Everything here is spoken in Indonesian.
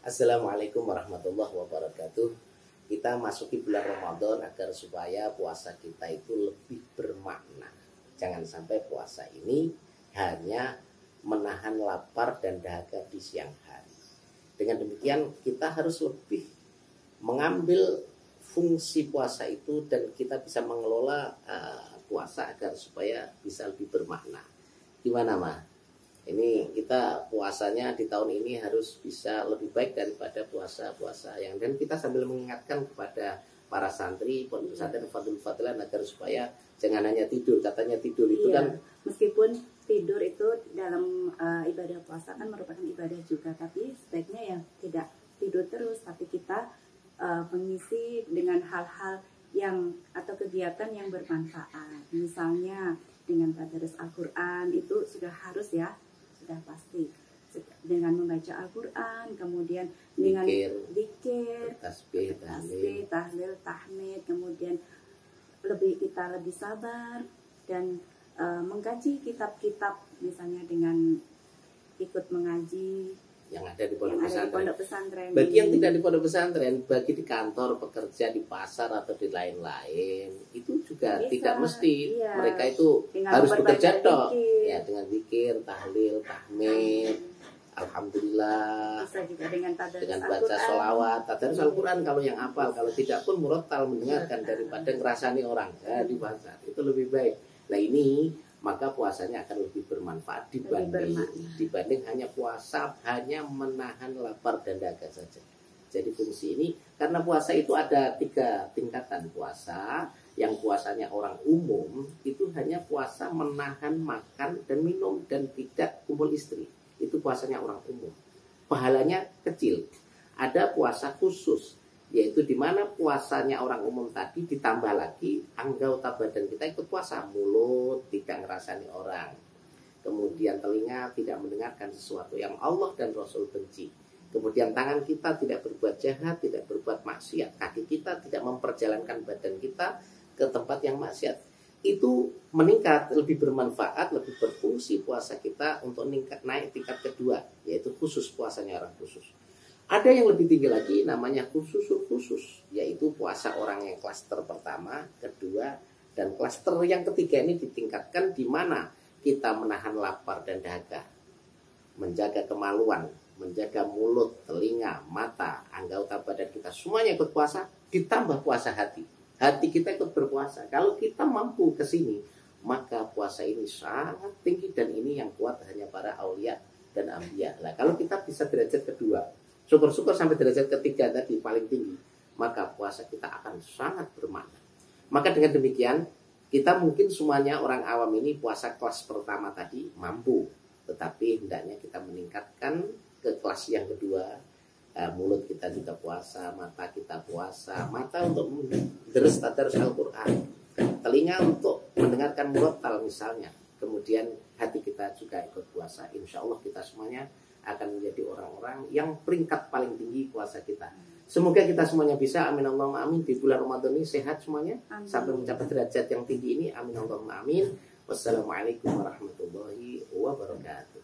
Assalamualaikum warahmatullahi wabarakatuh. Kita masuki bulan Ramadan agar supaya puasa kita itu lebih bermakna. Jangan sampai puasa ini hanya menahan lapar dan dahaga di siang hari. Dengan demikian kita harus lebih mengambil fungsi puasa itu dan kita bisa mengelola puasa agar supaya bisa lebih bermakna. Gimana, Ma? Ini kita puasanya di tahun ini harus bisa lebih baik daripada puasa-puasa yang, dan kita sambil mengingatkan kepada para santri pondok pesantren Fadlul Fadlan agar supaya jangan hanya tidur. Katanya tidur itu kan, meskipun tidur itu dalam ibadah puasa kan merupakan ibadah juga, tapi sebaiknya ya tidak tidur terus, tapi kita mengisi dengan hal-hal yang atau kegiatan yang bermanfaat. Misalnya dengan tadarus Al-Quran itu sudah harus ya, sudah pasti, dengan membaca Al-Quran, kemudian dengan zikir, tasbih, tahlil, tahmid, kemudian kita lebih sabar dan mengkaji kitab-kitab, misalnya dengan ikut mengaji yang ada di pondok pesantren. Bagi yang tidak di pondok pesantren, bagi di kantor, bekerja di pasar atau di lain-lain, itu juga bisa, tidak mesti mereka itu harus bekerja toh. Ya, dengan zikir, tahlil, tahmid, alhamdulillah. Bisa juga dengan baca sholawat, tadarus Al-Quran kalau yang hafal, kalau tidak pun murattal mendengarkan daripada ngerasani orang di pasar. Itu lebih baik. Nah ini maka puasanya akan lebih bermanfaat dibanding hanya puasa hanya menahan lapar dan dahaga saja. Jadi fungsi ini, karena puasa itu ada 3 tingkatan puasa. Yang puasanya orang umum itu hanya puasa menahan makan dan minum dan tidak kumpul istri. Itu puasanya orang umum. Pahalanya kecil. Ada puasa khusus, yaitu di mana puasanya orang umum tadi ditambah lagi anggota badan kita ikut puasa. Mulut tidak ngerasani orang, kemudian telinga tidak mendengarkan sesuatu yang Allah dan Rasul benci, kemudian tangan kita tidak berbuat jahat, tidak berbuat maksiat, kaki kita tidak memperjalankan badan kita ke tempat yang maksiat. Itu meningkat, lebih bermanfaat, lebih berfungsi puasa kita untuk naik tingkat kedua, yaitu khusus, puasanya orang khusus. Ada yang lebih tinggi lagi namanya khusus, yaitu puasa orang yang klaster pertama, kedua, dan klaster yang ketiga ini ditingkatkan di mana kita menahan lapar dan dahaga, menjaga kemaluan, menjaga mulut, telinga, mata, anggota badan kita semuanya ikut puasa, ditambah puasa hati. Hati kita ikut berpuasa. Kalau kita mampu ke sini, maka puasa ini sangat tinggi dan ini yang kuat hanya para aulia dan ambiya. Nah, kalau kita bisa derajat kedua, syukur-syukur sampai derajat ketiga tadi paling tinggi, maka puasa kita akan sangat bermakna. Maka dengan demikian, kita mungkin semuanya orang awam ini puasa kelas pertama tadi mampu, tetapi hendaknya kita meningkatkan ke kelas yang kedua. Mulut kita juga puasa, mata kita puasa, mata untuk menderes tadarus Al-Quran, telinga untuk mendengarkan murattal misalnya, kemudian hati kita juga ikut puasa. Insya Allah kita semuanya akan menjadi orang-orang yang peringkat paling tinggi puasa kita. Semoga kita semuanya bisa, amin Allahumma amin, di bulan Ramadan ini sehat semuanya, amin, sampai mencapai derajat yang tinggi ini, amin Allahumma amin. Wassalamualaikum warahmatullahi wabarakatuh.